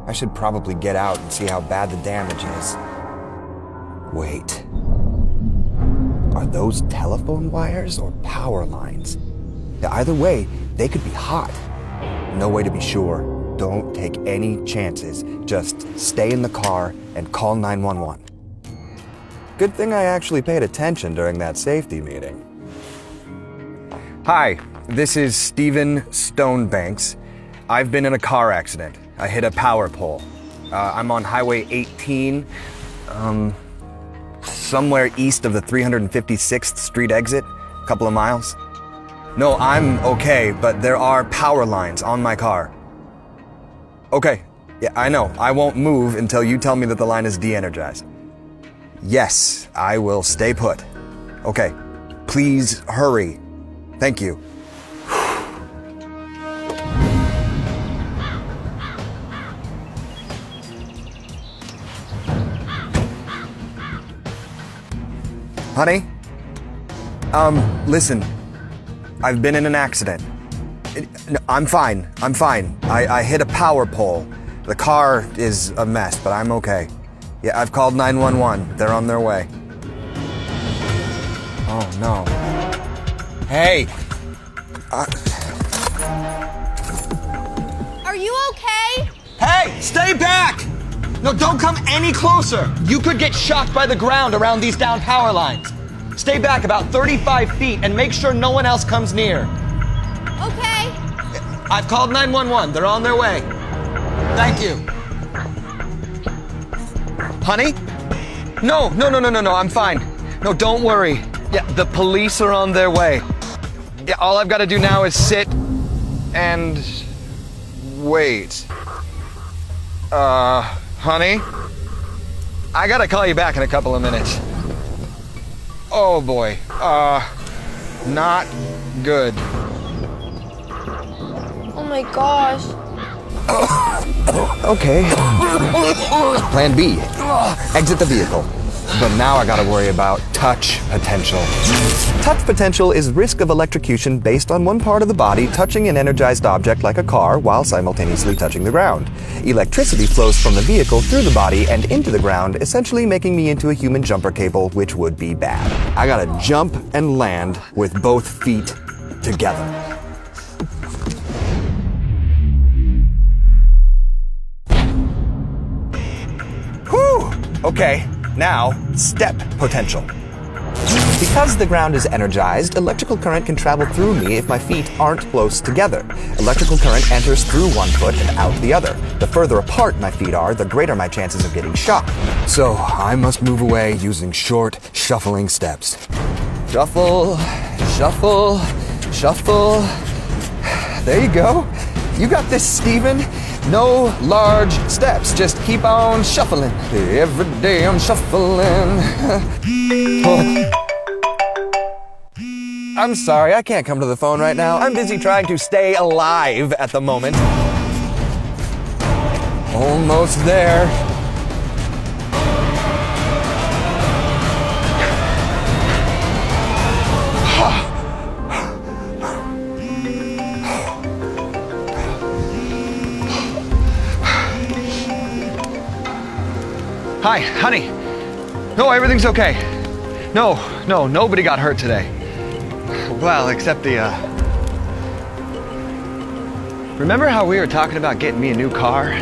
I should probably get out and see how bad the damage is. Wait. Are those telephone wires or power lines? Either way, they could be hot. No way to be sure. Don't take any chances. Just stay in the car and call 911. Good thing I actually paid attention during that safety meeting. Hi, this is Stephen Stonebanks. I've been in a car accident. I hit a power pole. I'm on Highway 18, somewhere east of the 356th Street exit, a couple of miles. No, I'm okay, but there are power lines on my car. Okay, yeah, I know. I won't move until you tell me that the line is de-energized. Yes, I will stay put. Okay, please hurry. Thank you. Honey? Listen. I've been in an accident. No, I'm fine. I hit a power pole. The car is a mess, but I'm okay. Yeah, I've called 911. They're on their way. Oh, no. Hey! Are you okay? Hey, stay back! No, don't come any closer. You could get shocked by the ground around these down power lines. Stay back about 35 feet and make sure no one else comes near. Okay. I've called 911. They're on their way. Thank you. Honey? No, I'm fine. No, don't worry. Yeah, the police are on their way. Yeah, all I've got to do now is sit and wait. Honey? I gotta call you back in a couple of minutes. Oh boy. Not good. Oh my gosh. Okay. Plan B. Exit the vehicle. But now I gotta worry about touch potential. Touch potential is risk of electrocution based on one part of the body touching an energized object like a car while simultaneously touching the ground. Electricity flows from the vehicle through the body and into the ground, essentially making me into a human jumper cable, which would be bad. I gotta jump and land with both feet together. Whew! Okay. Now, step potential. Because the ground is energized, electrical current can travel through me if my feet aren't close together. Electrical current enters through one foot and out the other. The further apart my feet are, the greater my chances of getting shocked. So, I must move away using short, shuffling steps. Shuffle, shuffle, shuffle. There you go. You got this, Steven. No large steps, just keep on shuffling. Every day I'm shuffling. I'm sorry, I can't come to the phone right now. I'm busy trying to stay alive at the moment. Almost there. Hi, honey. No, everything's okay. No, nobody got hurt today. Well, except the, Remember how we were talking about getting me a new car?